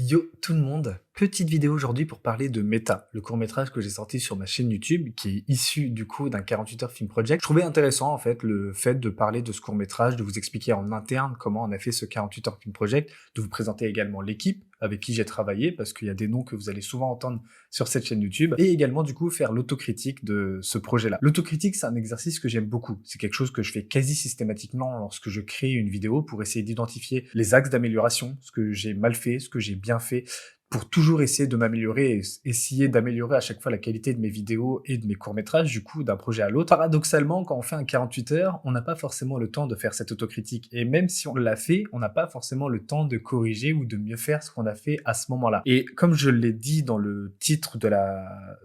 Yo tout le monde, petite vidéo aujourd'hui pour parler de Meta, le court-métrage que j'ai sorti sur ma chaîne YouTube, qui est issu du coup d'un 48 heures film project. Je trouvais intéressant en fait le fait de parler de ce court-métrage, de vous expliquer en interne comment on a fait ce 48 heures film project, de vous présenter également l'équipe avec qui j'ai travaillé, parce qu'il y a des noms que vous allez souvent entendre sur cette chaîne YouTube, et également du coup faire l'autocritique de ce projet-là. L'autocritique, c'est un exercice que j'aime beaucoup, c'est quelque chose que je fais quasi systématiquement lorsque je crée une vidéo pour essayer d'identifier les axes d'amélioration, ce que j'ai mal fait, ce que j'ai bien fait, pour toujours essayer de m'améliorer et essayer d'améliorer à chaque fois la qualité de mes vidéos et de mes courts-métrages, du coup, d'un projet à l'autre. Paradoxalement, quand on fait un 48 heures, on n'a pas forcément le temps de faire cette autocritique. Et même si on l'a fait, on n'a pas forcément le temps de corriger ou de mieux faire ce qu'on a fait à ce moment-là. Et comme je l'ai dit dans le titre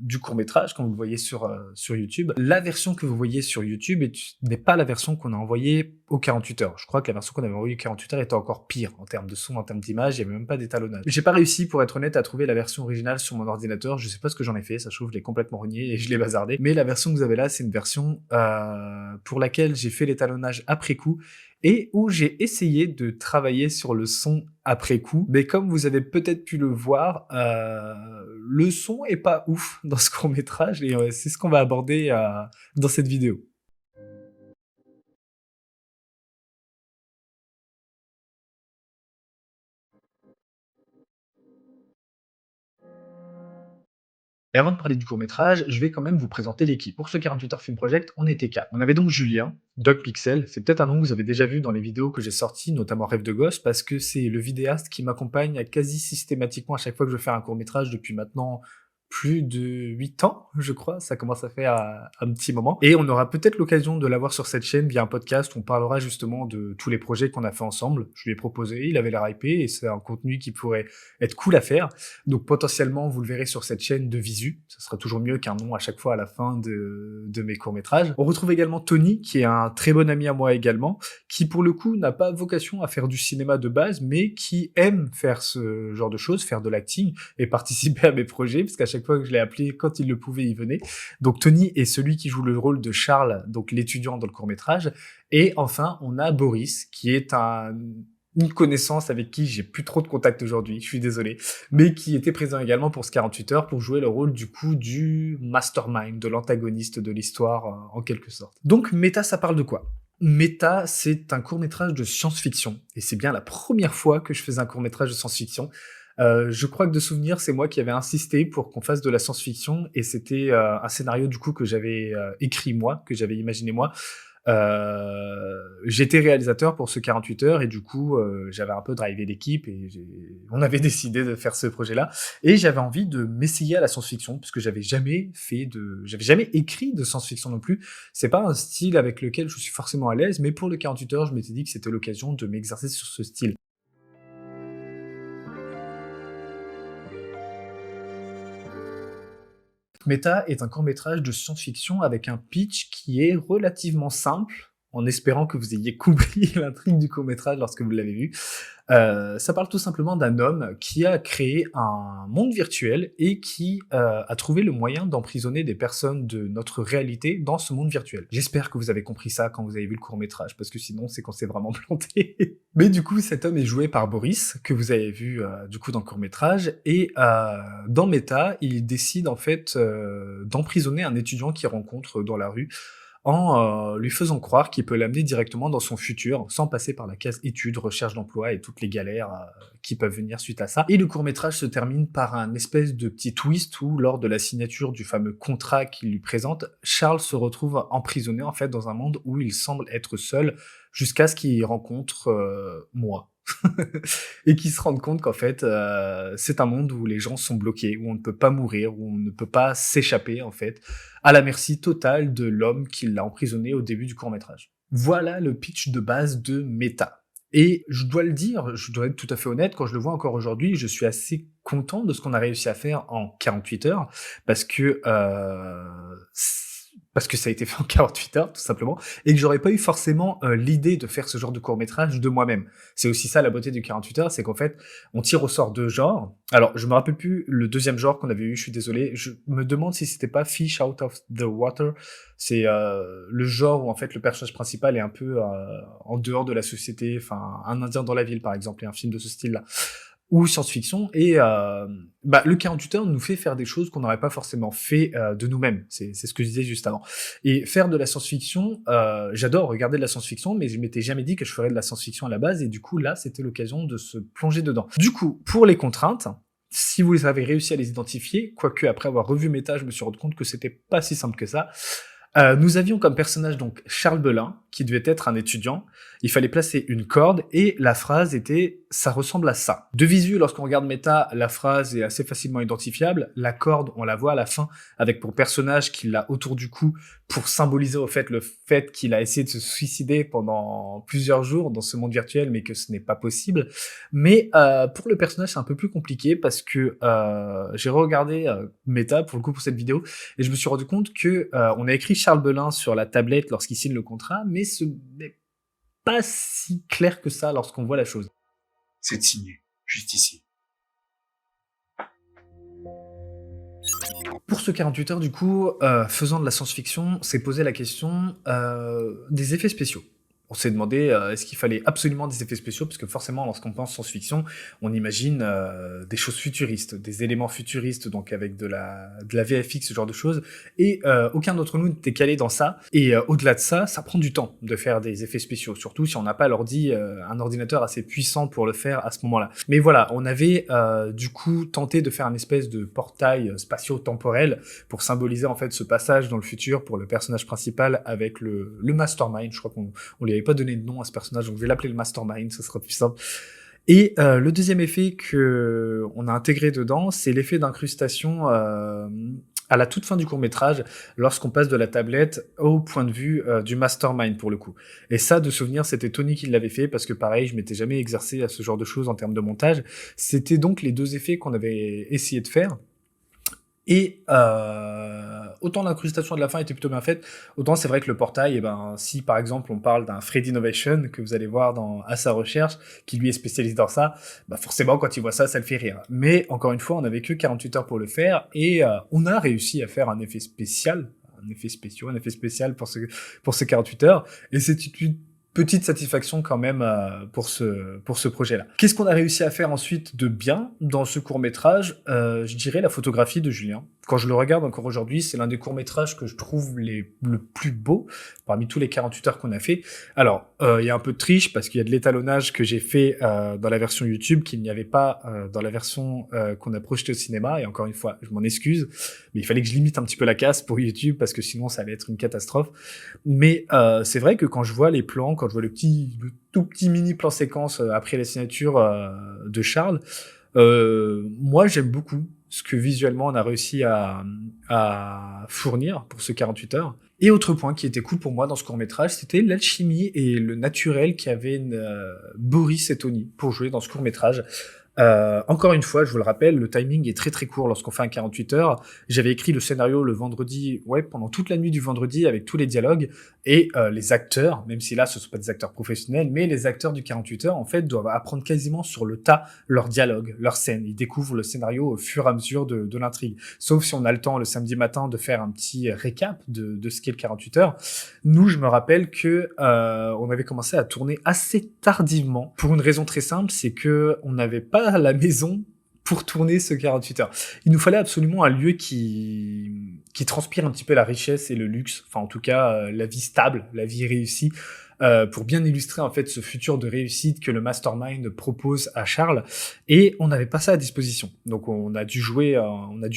du court-métrage, quand vous le voyez sur YouTube, la version que vous voyez sur YouTube n'est pas la version qu'on a envoyée aux 48 heures. Je crois que la version qu'on avait envoyée aux 48 heures était encore pire en termes de son, en termes d'image, il n'y avait même pas d'étalonnage. J'ai pas réussi, pour être honnête, à trouver la version originale sur mon ordinateur, je sais pas ce que j'en ai fait, ça se trouve je l'ai complètement renié et je l'ai bazardé, mais la version que vous avez là, c'est une version pour laquelle j'ai fait l'étalonnage après coup, et où j'ai essayé de travailler sur le son après coup, mais comme vous avez peut-être pu le voir, le son est pas ouf dans ce court-métrage, et c'est ce qu'on va aborder dans cette vidéo. Et avant de parler du court-métrage, je vais quand même vous présenter l'équipe. Pour ce 48 heures film project, on était 4. On avait donc Julien, Doc Pixel, c'est peut-être un nom que vous avez déjà vu dans les vidéos que j'ai sorties, notamment Rêve de gosse, parce que c'est le vidéaste qui m'accompagne quasi systématiquement à chaque fois que je fais un court-métrage depuis maintenant plus de 8 ans, je crois, ça commence à faire un petit moment. Et on aura peut-être l'occasion de l'avoir sur cette chaîne via un podcast où on parlera justement de tous les projets qu'on a fait ensemble. Je lui ai proposé, il avait l'air hypé, et c'est un contenu qui pourrait être cool à faire. Donc potentiellement, vous le verrez sur cette chaîne de visu. Ça sera toujours mieux qu'un nom à chaque fois à la fin de mes courts-métrages. On retrouve également Tony, qui est un très bon ami à moi également, qui pour le coup n'a pas vocation à faire du cinéma de base, mais qui aime faire ce genre de choses, faire de l'acting et participer à mes projets, parce qu'à chaque fois que je l'ai appelé, quand il le pouvait, il venait. Donc Tony est celui qui joue le rôle de Charles, donc l'étudiant dans le court-métrage. Et enfin, on a Boris, qui est une connaissance avec qui j'ai plus trop de contact aujourd'hui, je suis désolé, mais qui était présent également pour ce 48 heures pour jouer le rôle du coup du mastermind, de l'antagoniste de l'histoire en quelque sorte. Donc Meta, ça parle de quoi? Meta, c'est un court-métrage de science-fiction, et c'est bien la première fois que je faisais un court-métrage de science-fiction. Je crois que de souvenir, c'est moi qui avais insisté pour qu'on fasse de la science-fiction, et c'était un scénario du coup que j'avais écrit moi, que j'avais imaginé moi. J'étais réalisateur pour ce 48 heures, et du coup j'avais un peu drivé l'équipe, et on avait décidé de faire ce projet-là, et j'avais envie de m'essayer à la science-fiction parce que j'avais jamais écrit de science-fiction non plus. C'est pas un style avec lequel je suis forcément à l'aise, mais pour le 48 heures, je m'étais dit que c'était l'occasion de m'exercer sur ce style. Meta est un court-métrage de science-fiction avec un pitch qui est relativement simple, en espérant que vous ayez compris l'intrigue du court-métrage lorsque vous l'avez vu. Ça parle tout simplement d'un homme qui a créé un monde virtuel et qui a trouvé le moyen d'emprisonner des personnes de notre réalité dans ce monde virtuel. J'espère que vous avez compris ça quand vous avez vu le court-métrage, parce que sinon c'est qu'on s'est vraiment planté. Mais du coup, cet homme est joué par Boris, que vous avez vu du coup dans le court-métrage, et dans Meta, il décide en fait d'emprisonner un étudiant qu'il rencontre dans la rue, en lui faisant croire qu'il peut l'amener directement dans son futur, sans passer par la case études, recherche d'emploi et toutes les galères qui peuvent venir suite à ça. Et le court-métrage se termine par un espèce de petit twist où, lors de la signature du fameux contrat qu'il lui présente, Charles se retrouve emprisonné en fait dans un monde où il semble être seul, jusqu'à ce qu'il rencontre moi. Et qu'il se rende compte qu'en fait, c'est un monde où les gens sont bloqués, où on ne peut pas mourir, où on ne peut pas s'échapper, en fait, à la merci totale de l'homme qui l'a emprisonné au début du court-métrage. Voilà le pitch de base de Meta. Et je dois le dire, je dois être tout à fait honnête, quand je le vois encore aujourd'hui, je suis assez content de ce qu'on a réussi à faire en 48 heures, parce que ça a été fait en 48 heures, tout simplement, et que j'aurais pas eu forcément l'idée de faire ce genre de court-métrage de moi-même. C'est aussi ça la beauté du 48 heures, c'est qu'en fait, on tire au sort deux genres. Alors, je me rappelle plus le deuxième genre qu'on avait eu, je suis désolé. Je me demande si c'était pas Fish Out of the Water. C'est le genre où en fait le personnage principal est un peu en dehors de la société, enfin un Indien dans la ville par exemple, et un film de ce style-là. ou science-fiction et le 48 heures nous fait faire des choses qu'on n'aurait pas forcément fait de nous-mêmes. C'est ce que je disais juste avant. Et faire de la science-fiction, j'adore regarder de la science-fiction, mais je m'étais jamais dit que je ferais de la science-fiction à la base, et du coup là, c'était l'occasion de se plonger dedans. Du coup, pour les contraintes, si vous avez réussi à les identifier, quoique après avoir revu Méta, je me suis rendu compte que c'était pas si simple que ça. Nous avions comme personnage donc Charles Belin, qui devait être un étudiant. Il fallait placer une corde et la phrase était « ça ressemble à ça ». De visu, lorsqu'on regarde Méta, la phrase est assez facilement identifiable. La corde, on la voit à la fin avec pour personnage qu'il l'a autour du cou pour symboliser au fait le fait qu'il a essayé de se suicider pendant plusieurs jours dans ce monde virtuel, mais que ce n'est pas possible. Mais pour le personnage, c'est un peu plus compliqué parce que j'ai regardé Méta pour le coup pour cette vidéo et je me suis rendu compte que on a écrit Charles Belin sur la tablette lorsqu'il signe le contrat, mais ce n'est pas si clair que ça lorsqu'on voit la chose. C'est signé, juste ici. Pour ce 48 heures, du coup, faisant de la science-fiction, s'est posé la question des effets spéciaux. On s'est demandé est-ce qu'il fallait absolument des effets spéciaux, parce que forcément, lorsqu'on pense science-fiction, on imagine des choses futuristes, des éléments futuristes, donc avec de la VFX, ce genre de choses, et aucun d'entre nous n'était calé dans ça. Et au-delà de ça, ça prend du temps de faire des effets spéciaux, surtout si on n'a pas un ordinateur assez puissant pour le faire à ce moment-là. Mais voilà, on avait du coup tenté de faire une espèce de portail spatio-temporel pour symboliser en fait ce passage dans le futur pour le personnage principal avec le Mastermind. Je crois qu'on lui avait pas donné de nom à ce personnage, donc je vais l'appeler le Mastermind, ce sera plus simple. Et le deuxième effet que on a intégré dedans, c'est l'effet d'incrustation à la toute fin du court-métrage, lorsqu'on passe de la tablette au point de vue du Mastermind, pour le coup. Et ça, de souvenir, c'était Tony qui l'avait fait, parce que pareil, je m'étais jamais exercé à ce genre de choses en termes de montage. C'était donc les deux effets qu'on avait essayé de faire. Et autant l'incrustation de la fin était plutôt bien faite, autant c'est vrai que le portail, si par exemple on parle d'un Freddy Innovation que vous allez voir à sa recherche, qui lui est spécialisé dans ça, forcément quand il voit ça, ça le fait rire. Mais encore une fois, on n'avait que 48 heures pour le faire, et on a réussi à faire un effet spécial pour ce 48 heures, et c'est une petite satisfaction quand même pour ce projet-là. Qu'est-ce qu'on a réussi à faire ensuite de bien dans ce court-métrage? Je dirais la photographie de Julien. Quand je le regarde encore aujourd'hui, c'est l'un des courts-métrages que je trouve le plus beau parmi tous les 48 heures qu'on a fait. Alors, il y a un peu de triche parce qu'il y a de l'étalonnage que j'ai fait dans la version YouTube qu'il n'y avait pas dans la version qu'on a projetée au cinéma. Et encore une fois, je m'en excuse, mais il fallait que je limite un petit peu la casse pour YouTube parce que sinon ça allait être une catastrophe. Mais c'est vrai que quand je vois les plans, quand je vois le tout petit mini plan séquence après la signature de Charles, moi j'aime beaucoup ce que visuellement on a réussi à fournir pour ce 48 heures. Et autre point qui était cool pour moi dans ce court-métrage, c'était l'alchimie et le naturel qu'avaient Boris et Tony pour jouer dans ce court-métrage. Encore une fois, je vous le rappelle, le timing est très très court lorsqu'on fait un 48 heures. J'avais écrit le scénario le vendredi, pendant toute la nuit du vendredi avec tous les dialogues, et les acteurs, même si là ce sont pas des acteurs professionnels, mais les acteurs du 48 heures en fait doivent apprendre quasiment sur le tas leurs dialogues, leurs scènes. Ils découvrent le scénario au fur et à mesure de l'intrigue. Sauf si on a le temps le samedi matin de faire un petit récap de ce qu'est le 48 heures. Nous, je me rappelle que on avait commencé à tourner assez tardivement pour une raison très simple, c'est que on n'avait pas la maison pour tourner ce 48 heures. Il nous fallait absolument un lieu qui transpire un petit peu la richesse et le luxe, enfin en tout cas la vie stable, la vie réussie, pour bien illustrer en fait ce futur de réussite que le Mastermind propose à Charles, et on n'avait pas ça à disposition. Donc on a dû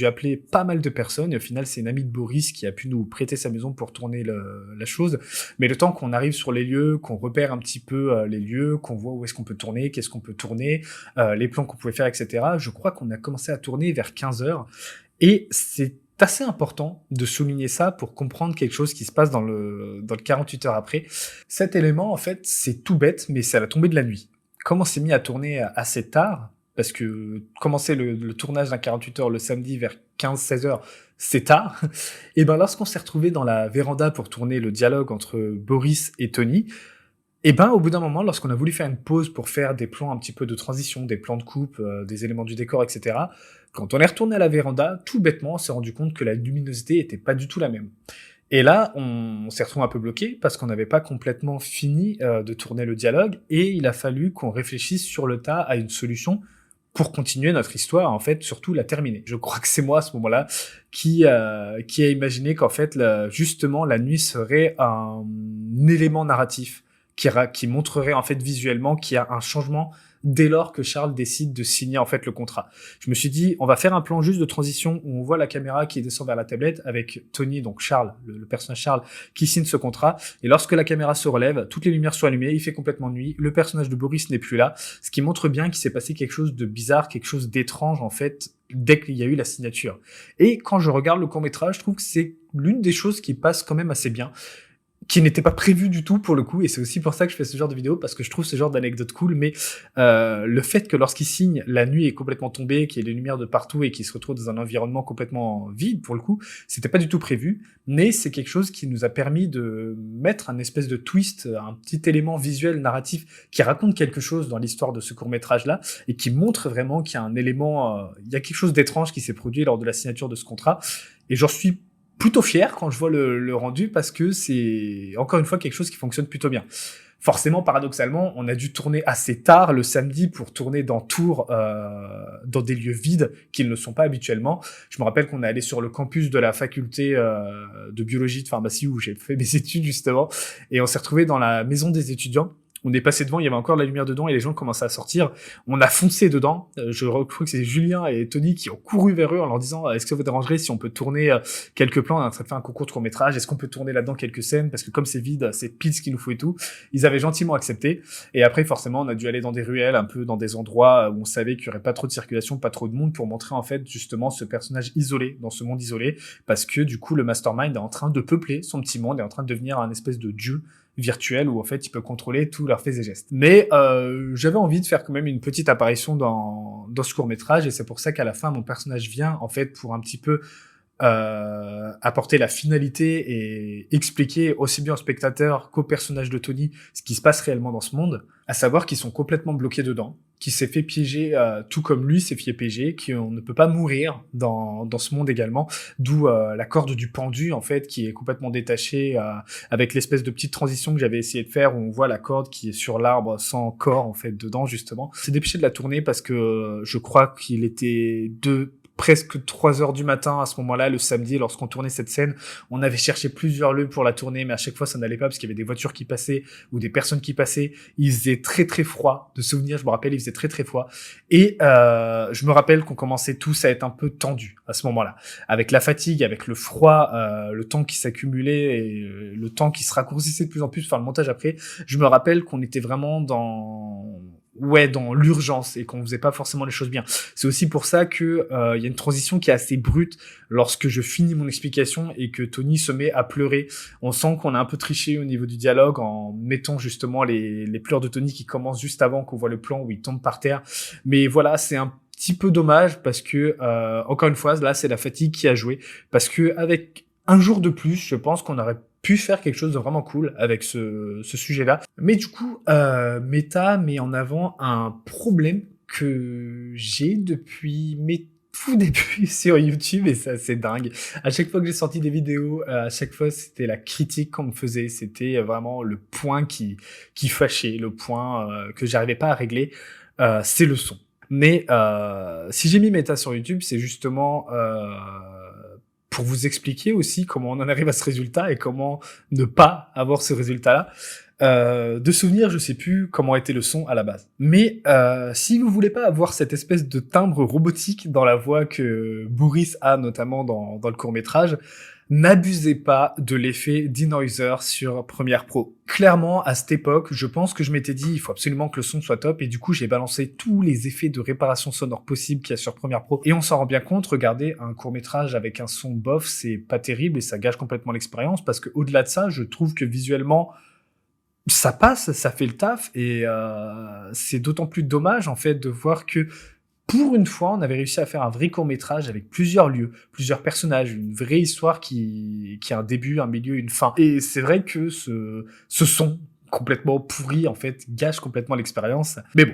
appeler pas mal de personnes, et au final c'est une amie de Boris qui a pu nous prêter sa maison pour tourner la chose, mais le temps qu'on arrive sur les lieux, qu'on repère un petit peu les lieux, qu'on voit où est-ce qu'on peut tourner, qu'est-ce qu'on peut tourner, les plans qu'on pouvait faire, etc., je crois qu'on a commencé à tourner vers 15 heures, et c'est assez important de souligner ça pour comprendre quelque chose qui se passe dans le 48 heures après. Cet élément, en fait, c'est tout bête, mais c'est à la tombée de la nuit. Comme on s'est mis à tourner assez tard, parce que commencer le tournage d'un 48 heures le samedi vers 15-16 heures, c'est tard, et lorsqu'on s'est retrouvé dans la véranda pour tourner le dialogue entre Boris et Tony, au bout d'un moment, lorsqu'on a voulu faire une pause pour faire des plans un petit peu de transition, des plans de coupe, des éléments du décor, etc., quand on est retourné à la véranda, tout bêtement, on s'est rendu compte que la luminosité était pas du tout la même. Et là, on s'est retrouvé un peu bloqué parce qu'on n'avait pas complètement fini de tourner le dialogue, et il a fallu qu'on réfléchisse sur le tas à une solution pour continuer notre histoire, en fait, surtout la terminer. Je crois que c'est moi, à ce moment-là, qui a imaginé qu'en fait, justement, la nuit serait un élément narratif qui montrerait, en fait, visuellement qu'il y a un changement dès lors que Charles décide de signer, en fait, le contrat. Je me suis dit, on va faire un plan juste de transition où on voit la caméra qui descend vers la tablette avec Tony, donc Charles, le personnage Charles, qui signe ce contrat. Et lorsque la caméra se relève, toutes les lumières sont allumées, il fait complètement nuit, le personnage de Boris n'est plus là, ce qui montre bien qu'il s'est passé quelque chose de bizarre, quelque chose d'étrange, en fait, dès qu'il y a eu la signature. Et quand je regarde le court-métrage, je trouve que c'est l'une des choses qui passe quand même assez bien, qui n'était pas prévu du tout pour le coup, et c'est aussi pour ça que je fais ce genre de vidéo, parce que je trouve ce genre d'anecdote cool, mais le fait que lorsqu'il signe, la nuit est complètement tombée, qu'il y ait des lumières de partout et qu'il se retrouve dans un environnement complètement vide, pour le coup, c'était pas du tout prévu, mais c'est quelque chose qui nous a permis de mettre un espèce de twist, un petit élément visuel, narratif, qui raconte quelque chose dans l'histoire de ce court-métrage-là, et qui montre vraiment qu'il y a un élément, il y a quelque chose d'étrange qui s'est produit lors de la signature de ce contrat, et j'en suis plutôt fier quand je vois le rendu parce que c'est encore une fois quelque chose qui fonctionne plutôt bien. Forcément, paradoxalement, on a dû tourner assez tard le samedi pour tourner dans Tours, dans des lieux vides qu'ils ne sont pas habituellement. Je me rappelle qu'on est allé sur le campus de la faculté de biologie de pharmacie où j'ai fait mes études justement, et on s'est retrouvé dans la maison des étudiants. On est passé devant, il y avait encore de la lumière dedans et les gens commençaient à sortir. On a foncé dedans. Je crois que c'est Julien et Tony qui ont couru vers eux en leur disant est-ce que ça vous dérangerait si on peut tourner quelques plans? On est en train de faire un concours de court-métrage. Est-ce qu'on peut tourner là-dedans quelques scènes? Parce que comme c'est vide, c'est pile ce qu'il nous faut et tout. Ils avaient gentiment accepté. Et après, forcément, on a dû aller dans des ruelles, un peu dans des endroits où on savait qu'il y aurait pas trop de circulation, pas trop de monde pour montrer en fait justement ce personnage isolé dans ce monde isolé. Parce que du coup, le mastermind est en train de peupler son petit monde, est en train de devenir un espèce de dieu virtuel où en fait il peut contrôler tous leurs faits et gestes. Mais j'avais envie de faire quand même une petite apparition dans ce court-métrage et c'est pour ça qu'à la fin mon personnage vient en fait pour un petit peu apporter la finalité et expliquer aussi bien aux spectateurs qu'au personnage de Tony ce qui se passe réellement dans ce monde, à savoir qu'ils sont complètement bloqués dedans, qui s'est fait piéger tout comme lui s'est fait piéger, qu'on ne peut pas mourir dans ce monde également, d'où la corde du pendu en fait qui est complètement détachée avec l'espèce de petite transition que j'avais essayé de faire où on voit la corde qui est sur l'arbre sans corps en fait dedans justement. C'est dépêché de la tourner parce que je crois qu'il était presque 3 heures du matin à ce moment-là, le samedi, lorsqu'on tournait cette scène. On avait cherché plusieurs lieux pour la tourner, mais à chaque fois, ça n'allait pas parce qu'il y avait des voitures qui passaient ou des personnes qui passaient. Il faisait très, très froid. De souvenir, je me rappelle, il faisait très, très froid. Et je me rappelle qu'on commençait tous à être un peu tendus à ce moment-là. Avec la fatigue, avec le froid, le temps qui s'accumulait et le temps qui se raccourcissait de plus en plus, enfin le montage après, je me rappelle qu'on était vraiment dans l'urgence et qu'on faisait pas forcément les choses bien. C'est aussi pour ça que y a une transition qui est assez brute lorsque je finis mon explication et que Tony se met à pleurer. On sent qu'on a un peu triché au niveau du dialogue en mettant justement les pleurs de Tony qui commencent juste avant qu'on voit le plan où il tombe par terre. Mais voilà, c'est un petit peu dommage parce que encore une fois, là c'est la fatigue qui a joué parce que avec un jour de plus, je pense qu'on aurait pu faire quelque chose de vraiment cool avec ce sujet-là. Mais du coup, Meta met en avant un problème que j'ai depuis mes tout débuts sur YouTube et c'est assez dingue. À chaque fois que j'ai sorti des vidéos, à chaque fois c'était la critique qu'on me faisait, c'était vraiment le point qui fâchait, le point que j'arrivais pas à régler, c'est le son. Mais si j'ai mis Meta sur YouTube, c'est justement pour vous expliquer aussi comment on en arrive à ce résultat et comment ne pas avoir ce résultat-là. De souvenir, je sais plus comment était le son à la base. Mais si vous voulez pas avoir cette espèce de timbre robotique dans la voix que Boris a notamment dans le court-métrage, n'abusez pas de l'effet denoiser sur Premiere Pro. Clairement, à cette époque, je pense que je m'étais dit, il faut absolument que le son soit top, et du coup, j'ai balancé tous les effets de réparation sonore possibles qu'il y a sur Premiere Pro. Et on s'en rend bien compte, regardez, un court-métrage avec un son bof, c'est pas terrible, et ça gâche complètement l'expérience, parce que au-delà de ça, je trouve que visuellement, ça passe, ça fait le taf, et c'est d'autant plus dommage, en fait, de voir que pour une fois, on avait réussi à faire un vrai court-métrage avec plusieurs lieux, plusieurs personnages, une vraie histoire qui a un début, un milieu, une fin. Et c'est vrai que ce son complètement pourri, en fait, gâche complètement l'expérience. Mais bon,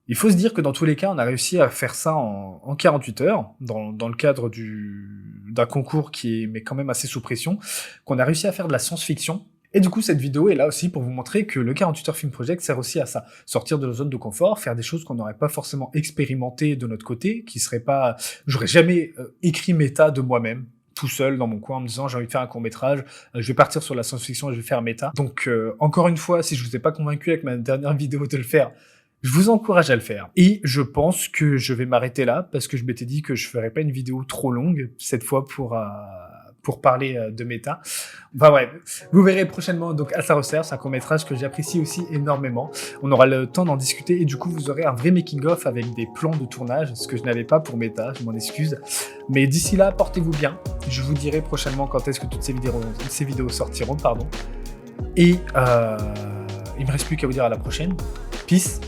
il faut se dire que dans tous les cas, on a réussi à faire ça en 48 heures, dans le cadre d'un concours qui est mais quand même assez sous pression, qu'on a réussi à faire de la science-fiction. Et du coup, cette vidéo est là aussi pour vous montrer que le 48 Heures Film Project sert aussi à ça. Sortir de la zone de confort, faire des choses qu'on n'aurait pas forcément expérimentées de notre côté, qui seraient pas... J'aurais jamais écrit méta de moi-même, tout seul dans mon coin en me disant j'ai envie de faire un court-métrage, je vais partir sur la science-fiction et je vais faire méta. Donc, encore une fois, si je vous ai pas convaincu avec ma dernière vidéo de le faire, je vous encourage à le faire. Et je pense que je vais m'arrêter là, parce que je m'étais dit que je ferais pas une vidéo trop longue, cette fois pour parler de méta. Enfin bref, vous verrez prochainement donc À sa recherche, un court-métrage que j'apprécie aussi énormément. On aura le temps d'en discuter et du coup vous aurez un vrai making-of avec des plans de tournage, ce que je n'avais pas pour méta, je m'en excuse. Mais d'ici là, portez-vous bien. Je vous dirai prochainement quand est-ce que toutes ces vidéos sortiront, pardon. Et il me reste plus qu'à vous dire à la prochaine. Peace.